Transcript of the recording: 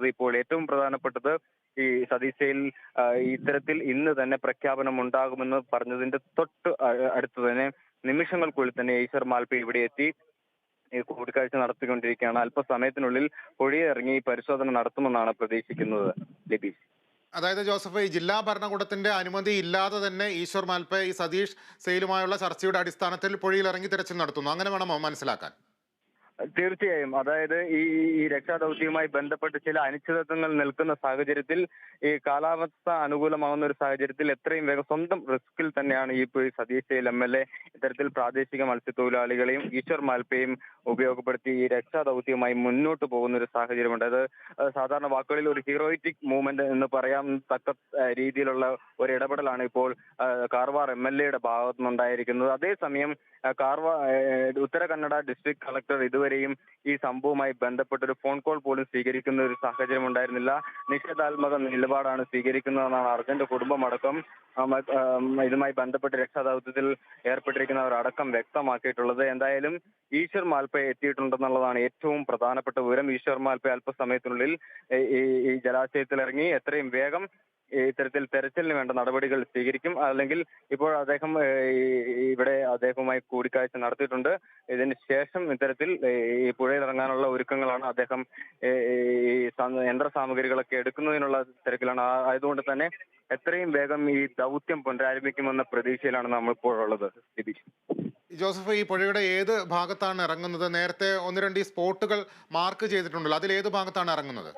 പറയുന്നത്. ഇപ്പോൾ ഏറ്റവും പ്രധാനപ്പെട്ടത് ഈ സതീശയിൽ ഇത്തരത്തിൽ ഇന്ന് തന്നെ പ്രഖ്യാപനം ഉണ്ടാകുമെന്ന് പറഞ്ഞതിന്റെ തൊട്ട് അടുത്ത് തന്നെ നിമിഷങ്ങൾക്കുള്ളിൽ തന്നെ ഈശ്വർ മാൽപ്പെ ഇവിടെ എത്തി ഈ കൂടിക്കാഴ്ച നടത്തിക്കൊണ്ടിരിക്കുകയാണ്. അല്പസമയത്തിനുള്ളിൽ പുഴയിറങ്ങി പരിശോധന നടത്തുമെന്നാണ് പ്രതീക്ഷിക്കുന്നത്. ലതീഷ്. അതായത് ജോസഫ്, ഈ ജില്ലാ ഭരണകൂടത്തിന്റെ അനുമതി ഇല്ലാതെ തന്നെ ഈശ്വർ മാൽപ്പെ ഈ സതീഷ് സെയിലുമായുള്ള ചർച്ചയുടെ അടിസ്ഥാനത്തിൽ പുഴയിൽ ഇറങ്ങി തിരച്ചിൽ നടത്തുന്നു, അങ്ങനെ വേണമോ മനസ്സിലാക്കാൻ? തീർച്ചയായും. അതായത് ഈ രക്ഷാദൗത്യവുമായി ബന്ധപ്പെട്ട് ചില അനിശ്ചിതത്വങ്ങൾ നിൽക്കുന്ന സാഹചര്യത്തിൽ, ഈ കാലാവസ്ഥ അനുകൂലമാവുന്ന ഒരു സാഹചര്യത്തിൽ എത്രയും വേഗം സ്വന്തം റിസ്കിൽ തന്നെയാണ് ഈ സതീഷ് MLA ഇത്തരത്തിൽ പ്രാദേശിക മത്സ്യത്തൊഴിലാളികളെയും ഈശ്വർ മാൽപ്പയും ഉപയോഗപ്പെടുത്തി ഈ രക്ഷാദൗത്യവുമായി മുന്നോട്ട് പോകുന്ന ഒരു സാഹചര്യമുണ്ട്. അത് സാധാരണ വാക്കുകളിൽ ഒരു ഹീറോയിറ്റിക് മൂവ്മെന്റ് എന്ന് പറയാൻ തക്ക രീതിയിലുള്ള ഒരു ഇടപെടലാണ് ഇപ്പോൾ കാർവാർ MLA ഭാഗത്തു നിന്നുണ്ടായിരിക്കുന്നത്. അതേസമയം ഉത്തര കന്നഡ ഡിസ്ട്രിക്ട് കളക്ടർ ഇതുവരെയും ഈ സംഭവവുമായി ബന്ധപ്പെട്ട ഒരു ഫോൺ കോൾ പോലും സ്വീകരിക്കുന്ന ഒരു സാഹചര്യം ഉണ്ടായിരുന്നില്ല. നിഷേധാത്മക നിലപാടാണ് സ്വീകരിക്കുന്നതെന്നാണ് അർജന്റ് കുടുംബമടക്കം ഇതുമായി ബന്ധപ്പെട്ട് രക്ഷാദൗത്യത്തിൽ ഏർപ്പെട്ടിരിക്കുന്നവരടക്കം വ്യക്തമാക്കിയിട്ടുള്ളത്. എന്തായാലും ഈശ്വർ മാൽപ്പെ എത്തിയിട്ടുണ്ടെന്നുള്ളതാണ് ഏറ്റവും പ്രധാനപ്പെട്ട വിവരം. ഈശ്വർ മാൽപ്പെ അല്പസമയത്തിനുള്ളിൽ ഈ ജലാശയത്തിൽ ഇറങ്ങി എത്രയും വേഗം ഇത്തരത്തിൽ തെരച്ചിലിന് വേണ്ട നടപടികൾ സ്വീകരിക്കും. അല്ലെങ്കിൽ ഇപ്പോൾ അദ്ദേഹം അദ്ദേഹവുമായി കൂടിക്കാഴ്ച നടത്തിയിട്ടുണ്ട്. ഇതിന് ശേഷം ഇത്തരത്തിൽ ഈ പുഴയിൽ ഇറങ്ങാനുള്ള ഒരുക്കങ്ങളാണ്. അദ്ദേഹം യന്ത്ര സാമഗ്രികളൊക്കെ എടുക്കുന്നതിനുള്ള തിരക്കിലാണ്. ആയതുകൊണ്ട് തന്നെ എത്രയും വേഗം ഈ ദൗത്യം പുനരാരംഭിക്കുമെന്ന പ്രതീക്ഷയിലാണ് നമ്മൾ ഉള്ളത്. ജോസഫ്, ഈ പുഴയുടെ ഏത് ഭാഗത്താണ് ഇറങ്ങുന്നത്? നേരത്തെ ഒന്ന് രണ്ട് ഈ സ്പോട്ടുകൾ മാർക്ക് ചെയ്തിട്ടുണ്ടല്ലോ, അതിൽ ഏത് ഭാഗത്താണ് ഇറങ്ങുന്നത്?